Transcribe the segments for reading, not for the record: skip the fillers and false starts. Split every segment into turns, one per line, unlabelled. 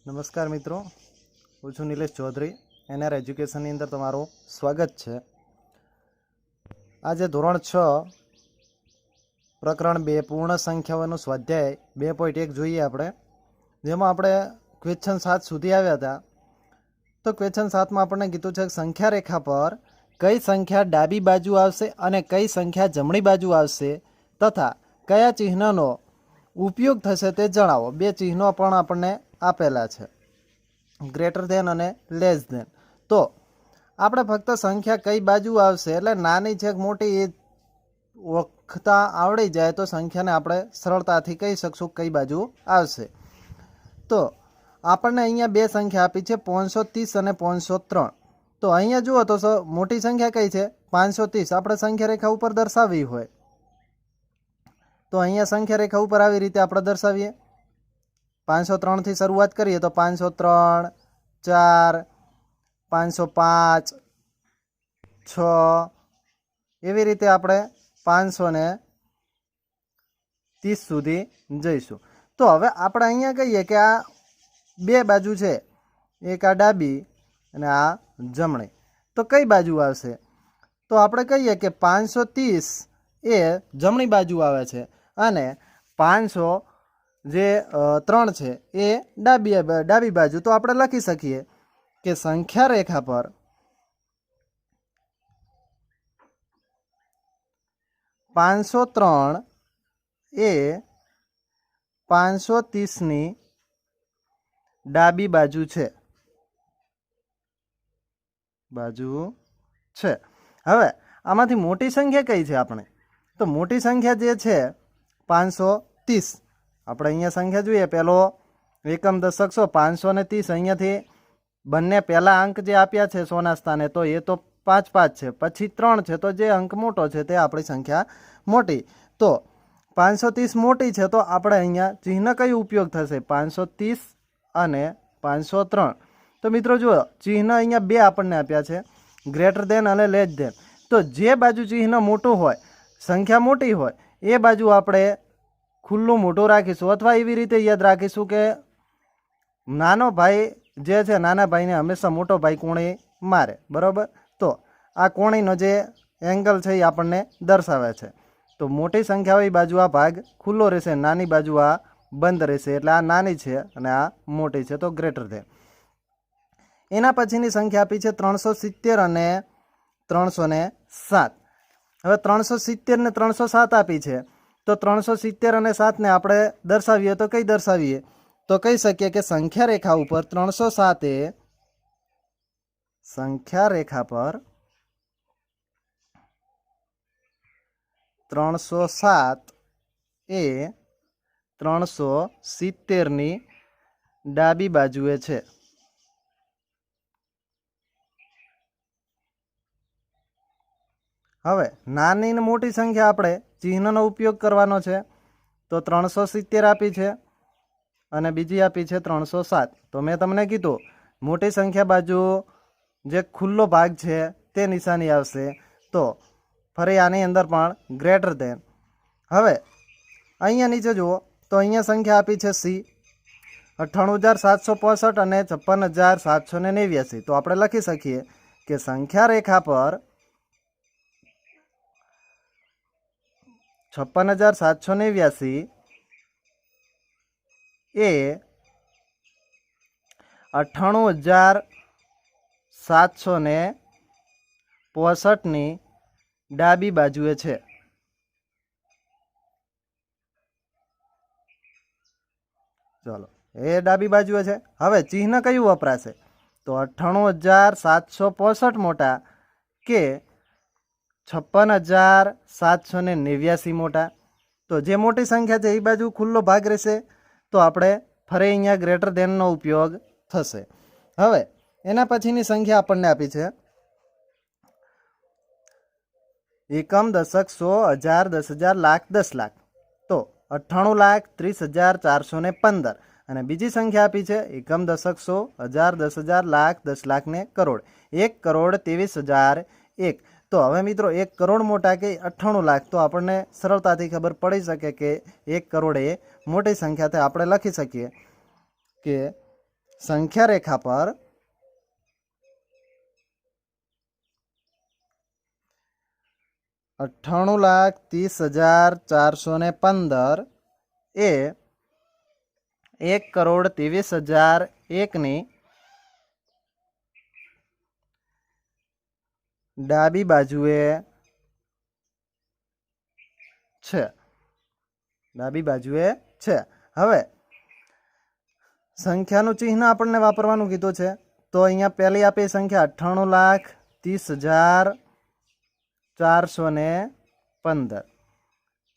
नमस्कार मित्रों, हूँ छूं निलेश चौधरी। एनआर एज्युकेशन अंदर तमारू स्वागत है। आज धोरण 6 प्रकरण 2 पूर्ण संख्याओं स्वाध्याय 2.1 જોઈએ આપણે, જેમાં આપણે ક્વેશ્ચન 7 સુધી આવ્યા હતા। તો ક્વેશ્ચન 7 માં આપણને કીધું છે કે સંખ્યા રેખા પર કઈ સંખ્યા ડાબી બાજુ આવશે અને કઈ સંખ્યા જમણી બાજુ આવશે તથા કયા ચિહ્નનો ઉપયોગ થશે તે જણાવો। બે ચિહ્નો પણ આપણને આપેલા છે, ગ્રેટર ધેન અને લેસ ધેન। તો આપણે ફક્ત સંખ્યા કઈ બાજુ આવશે એટલે નાની છે કે મોટી એ ઓળખતા આવડી જાય તો સંખ્યાને આપણે સરળતાથી કહી શકશું કઈ બાજુ આવશે। તો આપણને અહીંયા બે સંખ્યા આપી છે 530 અને 503। તો અહીંયા જુઓ તો મોટી સંખ્યા કઈ છે 530। આપણે સંખ્યા રેખા ઉપર દર્શાવવી હોય તો અહીંયા સંખ્યા રેખા ઉપર આવી રીતે આપણે દર્શાવીએ। 503 થી શરૂઆત કરીએ તો 503, 4, 505, 6 એવી રીતે આપણે 530 સુધી જઈશું। તો હવે આપણે અહીંયા કહીએ કે આ બે બાજુ છે, એક આ ડાબી અને આ જમણી, તો કઈ બાજુ આવશે? તો આપણે કહીએ કે 530 એ જમણી બાજુ આવે છે અને 503 છે એ ડાબી બાજુ। તો આપણે લખી શકીએ કે સંખ્યા રેખા પર 503 એ 530 ની ડાબી બાજુ છે। હવે આમાંથી મોટી સંખ્યા કઈ છે આપણે? તો મોટી સંખ્યા જે છે 530। આપણે અહીંયા સંખ્યા જોઈએ, પહેલો એકમ દશક 530। અહીંયાથી બંને પહેલા અંક જે આપ્યા છે 100 ના સ્થાને તો એ તો 5 છે, પછી 3 છે, તો જે અંક મોટો છે તે આપણી સંખ્યા મોટી। તો 530 મોટી છે તો આપણે અહીંયા ચિહ્ન કયું ઉપયોગ થશે? 530 અને 503। તો મિત્રો જુઓ, ચિહ્ન અહીંયા બે આપણને આપ્યા છે, ગ્રેટર ધેન અને લેસ ધેન। તો જે બાજુ ચિહ્ન મોટું હોય, સંખ્યા મોટી હોય, એ બાજુ આપણે ખુલ્લું મોટું રાખીશું, અથવા એવી રીતે યાદ રાખીશું કે નાનો ભાઈ જે છે નાના ભાઈને હંમેશા મોટો ભાઈ કોણી મારે, બરાબર? તો આ કોણીનો જે એંગલ છે એ આપણને દર્શાવે છે। તો મોટી સંખ્યાઓ એ બાજુ આ ભાગ ખુલ્લો રહેશે, નાની બાજુ આ બંધ રહેશે, એટલે આ નાની છે અને આ મોટી છે, તો ગ્રેટર ધેન। એના પછીની સંખ્યા આપી છે 370 અને 307। હવે 370 ને 307 આપી છે, તો 370 અને 7 ને આપણે દર્શાવીએ તો કઈ દર્શાવીએ? તો કહી શકીએ કે સંખ્યા રેખા ઉપર 307 એ સંખ્યા રેખા પર 307 એ 370 ની ડાબી બાજુએ છે। હવે નાની ને મોટી સંખ્યા આપણે ચિહ્નનો ઉપયોગ કરવાનો છે। તો 370 આપી છે અને બીજી આપી છે 307। તો મેં તમને કીધું મોટી સંખ્યા બાજુ જે ખુલ્લો ભાગ છે તે નિશાની આવશે। તો ફરી આની અંદર પણ ગ્રેટર ધેન। હવે અહીંયા નીચે જુઓ તો અહીંયા સંખ્યા આપી છે સી 98,765 અને 56,789। તો આપણે લખી શકીએ કે સંખ્યા રેખા પર 56,789 એ 98,765 ની ડાબી બાજુએ છે। ચાલો, એ ડાબી બાજુએ છે। હવે ચિહ્ન કયું વપરાશે? તો 98,765 મોટા કે 56,789 મોટા? તો જે મોટી સંખ્યા છે એ બાજુ ખુલ્લો ભાગ રહેશે, તો આપણે ફરી અહીંયા ગ્રેટર ધેનનો ઉપયોગ થશે। હવે એના પછીની સંખ્યા આપણને આપી છે એકમ દશક 100 1000 10,000 લાખ 10 લાખ। તો 98,30,415। અને બીજી સંખ્યા આપી છે એકમ દશક 100 1000 10,000 લાખ 10 લાખ ને કરોડ, 1,23,001। તો હવે મિત્રો 1 કરોડ મોટા કે 98 લાખ? તો આપણને સરળતાથી ખબર પડી શકે કે 1 કરોડ એ મોટી સંખ્યા છે। આપણે લખી શકીએ કે સંખ્યા રેખા પર 98,30,415 એ 1,23,001 ડાબી બાજુએ છે. ડાબી બાજુએ છે. હવે સંખ્યાનું ચિહ્ન આપણને વાપરવાનું કીધું છે. તો અહીંયા પહેલી આપી સંખ્યા 98,30,415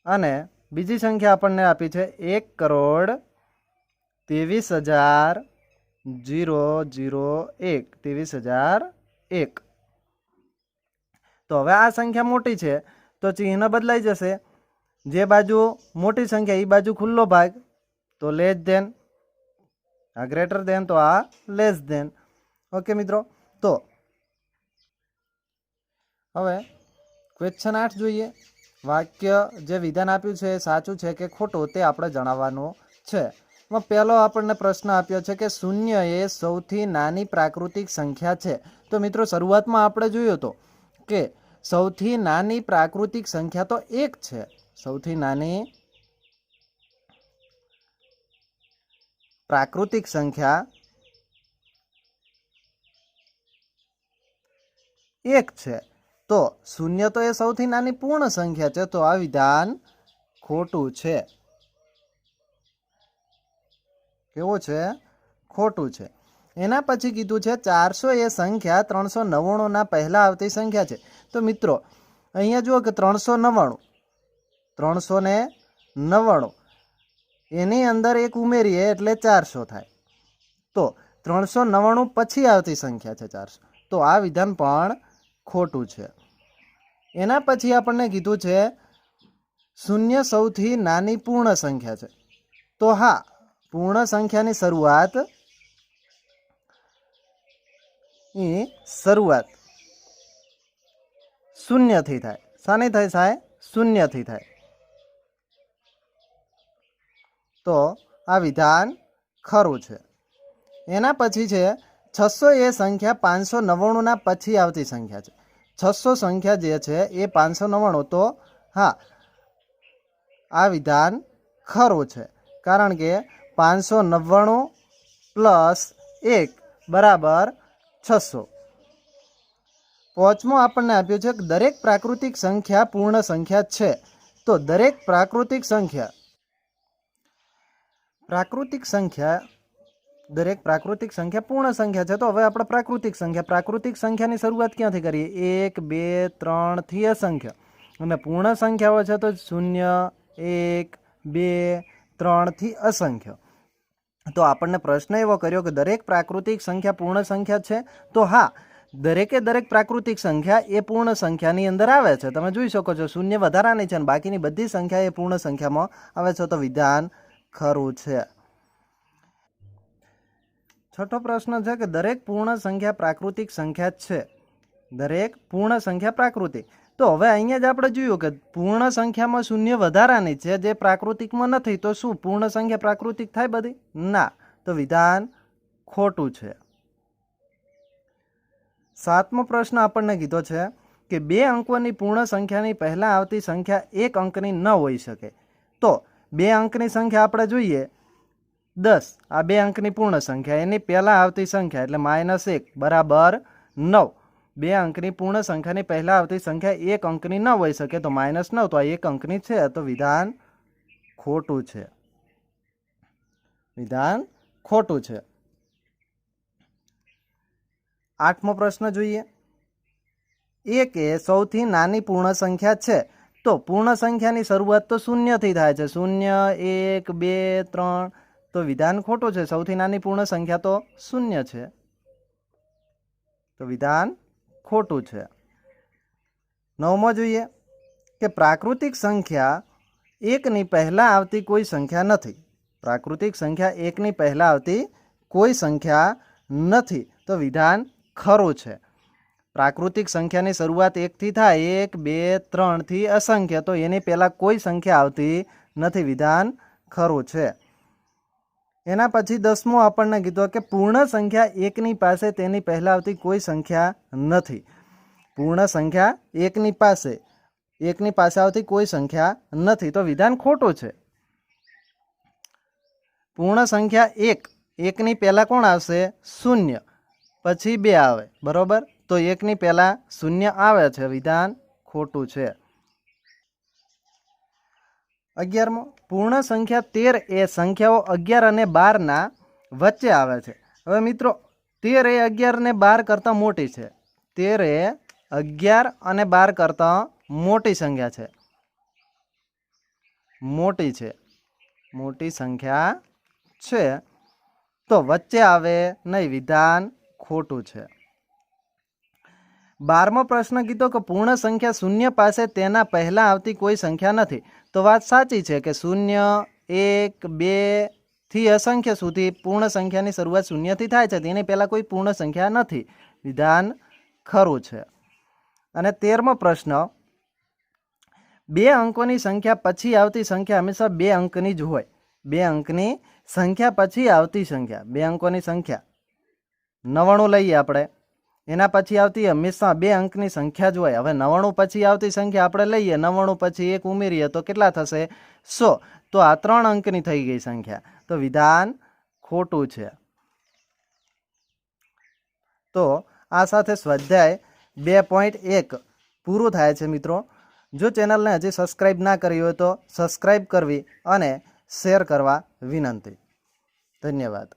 અને બીજી સંખ્યા આપણને આપી છે 1,23,001. તો હવે આ સંખ્યા મોટી છે તો ચિહ્ન બદલાઈ જશે. જે બાજુ મોટી સંખ્યા એ બાજુ ખુલ્લો ભાગ, તો લેસ ધેન. આ ગ્રેટર ધેન તો આ લેસ ધેન. ઓકે મિત્રો, તો હવે ક્વેશ્ચન 8 જોઈએ. વાક્ય જે વિધાન આપ્યું છે એ સાચું છે કે ખોટું તે આપણે જણાવવાનું છે. પહેલો આપણને પ્રશ્ન આપ્યો છે કે શૂન્ય એ સૌથી નાની પ્રાકૃતિક સંખ્યા છે. તો મિત્રો શરૂઆતમાં આપણે જોયું તો કે સૌથી નાની પ્રાકૃતિક સંખ્યા તો 1 છે. સૌથી નાની પ્રાકૃતિક સંખ્યા 1 છે. તો શૂન્ય તો એ સૌથી નાની પૂર્ણ સંખ્યા છે. તો આ વિધાન ખોટું છે. કેવું છે? ખોટું છે. એના પછી કીધું છે 400 એ સંખ્યા 399 પહેલા આવતી સંખ્યા છે. તો મિત્રો અહીંયા જુઓ કે 399 એની અંદર એક ઉમેરીએ એટલે 400 થાય. તો 399 પછી આવતી સંખ્યા છે 400. તો આ વિધાન પણ ખોટું છે. એના પછી આપણને કીધું છે શૂન્ય સૌથી નાની પૂર્ણ સંખ્યા છે. તો હા, પૂર્ણ સંખ્યાની શરૂઆત શૂન્યથી થાય. શાની થાય સાહેબ? શૂન્યથી થાય. તો આ વિધાન ખરું છે. એના પછી છે 600 એ સંખ્યા 599 પછી આવતી સંખ્યા છે. 600 સંખ્યા જે છે એ 599. તો હા, આ વિધાન ખરું છે. કારણ કે 599 પ્લસ 1 બરાબર 600. પાંચમો આપણને આપ્યું છે કે દરેક પ્રાકૃતિક સંખ્યા પૂર્ણ સંખ્યા છે. તો દરેક પ્રાકૃતિક સંખ્યા પૂર્ણ સંખ્યા છે. તો હવે આપણે પ્રાકૃતિક સંખ્યાની શરૂઆત ક્યાંથી કરીએ? 1, 2, 3 થી અસંખ્ય. અને પૂર્ણ સંખ્યાઓ છે તો 0, 1, 2, 3 થી અસંખ્ય. તો આપણને પ્રશ્ન એવો કર્યો કે દરેક પ્રાકૃતિક સંખ્યા પૂર્ણ સંખ્યા છે. તો હા, દરેકે દરેક પ્રાકૃતિક સંખ્યા એ પૂર્ણ સંખ્યાની અંદર આવે છે. તમે જોઈ શકો છો 0 વધારાની છે અને બાકીની બધી સંખ્યા એ પૂર્ણ સંખ્યામાં આવે છે. તો વિધાન ખરું છે. છઠ્ઠો પ્રશ્ન છે કે દરેક પૂર્ણ સંખ્યા પ્રાકૃતિક સંખ્યા છે. દરેક પૂર્ણ સંખ્યા પ્રાકૃતિક. તો હવે અહીંયા જ આપણે જોયું કે પૂર્ણ સંખ્યામાં 0 વધારાની છે જે પ્રાકૃતિકમાં નથી. તો શું પૂર્ણ સંખ્યા પ્રાકૃતિક થાય બધી? ના. તો વિધાન ખોટું છે. સાતમો પ્રશ્ન આપણને કીધો છે કે 2 અંકોની પૂર્ણ સંખ્યાની પહેલા આવતી સંખ્યા 1 અંકની ન હોઈ શકે. તો 2 અંકની સંખ્યા આપણે જોઈએ 10. આ 2 અંકની પૂર્ણ સંખ્યા, એની પહેલા આવતી સંખ્યા એટલે -1 બરાબર 9. 2 અંકની પૂર્ણ સંખ્યાની પહેલા આવતી સંખ્યા 1 અંકની ન હોઈ શકે. તો -9. તો આ 1 અંકની છે. તો વિધાન ખોટું છે. વિધાન ખોટું છે. આઠમો પ્રશ્ન જોઈએ. 1 એ સૌથી નાની પૂર્ણ સંખ્યા છે. તો પૂર્ણ સંખ્યાની શરૂઆત તો 0 થી થાય છે. 0, 1, 2, 3. તો વિધાન ખોટું છે. સૌથી નાની પૂર્ણ સંખ્યા તો 0 છે. તો વિધાન ખોટું છે. 9મો જોઈએ કે પ્રાકૃતિક સંખ્યા 1ની પહેલા આવતી કોઈ સંખ્યા નથી. પ્રાકૃતિક સંખ્યા 1ની પહેલા આવતી કોઈ સંખ્યા નથી. તો વિધાન ખરું છે. પ્રાકૃતિક સંખ્યાની શરૂઆત 1 થી થાય, 1, 2, 3 થી અસંખ્ય. તો એની પહેલા કોઈ સંખ્યા આવતી નથી. વિધાન ખરું છે. એના પછી 10મું આપણને કીધું કે પૂર્ણ સંખ્યા એકની પાસે તેની પહેલાં આવતી કોઈ સંખ્યા નથી. પૂર્ણ સંખ્યા એકની પાસે આવતી કોઈ સંખ્યા નથી, તો વિધાન ખોટું છે. પૂર્ણ સંખ્યા એકની પહેલાં કોણ આવશે? 0, પછી 2 આવે, બરાબર? તો એકની પહેલાં 0 આવે છે, વિધાન ખોટું છે. 11મો, પૂર્ણ સંખ્યા 13 એ સંખ્યાઓ 11 અને 12ના વચ્ચે આવે છે. હવે મિત્રો 13 એ 11 અને 12 કરતાં મોટી છે. 13 એ 11 અને 12 કરતાં મોટી સંખ્યા છે, મોટી સંખ્યા છે, તો વચ્ચે આવે નહીં, વિધાન ખોટું છે. 12મો પ્રશ્ન કીધો કે પૂર્ણ સંખ્યા 0 પાસે તેના પહેલાં આવતી કોઈ સંખ્યા નથી. તો વાત સાચી છે કે 0, 1, 2 થી અસંખ્ય સુધી પૂર્ણ સંખ્યાની શરૂઆત 0થી થાય છે, તેની પહેલાં કોઈ પૂર્ણ સંખ્યા નથી, વિધાન ખરું છે. અને 13મો પ્રશ્ન, 2 અંકોની સંખ્યા પછી આવતી સંખ્યા હંમેશા 2 અંકની જ હોય. 2 અંકની સંખ્યા પછી આવતી સંખ્યા, 2 અંકોની સંખ્યા 99 લઈએ આપણે, એના પછી આવતી હંમેશા 2 અંકની સંખ્યા જ હોય. હવે 99 પછી આવતી સંખ્યા આપણે લઈએ, 99 પછી 1 ઉમેરીએ તો કેટલા થશે? 100. તો આ 3 અંકની થઈ ગઈ સંખ્યા, તો વિધાન ખોટું છે. તો આ સાથે સ્વાધ્યાય 2.1 પૂરું થાય છે મિત્રો. જો ચેનલને હજી સબસ્ક્રાઈબ ના કરી હોય તો સબસ્ક્રાઈબ કરવી અને શેર કરવા વિનંતી. ધન્યવાદ.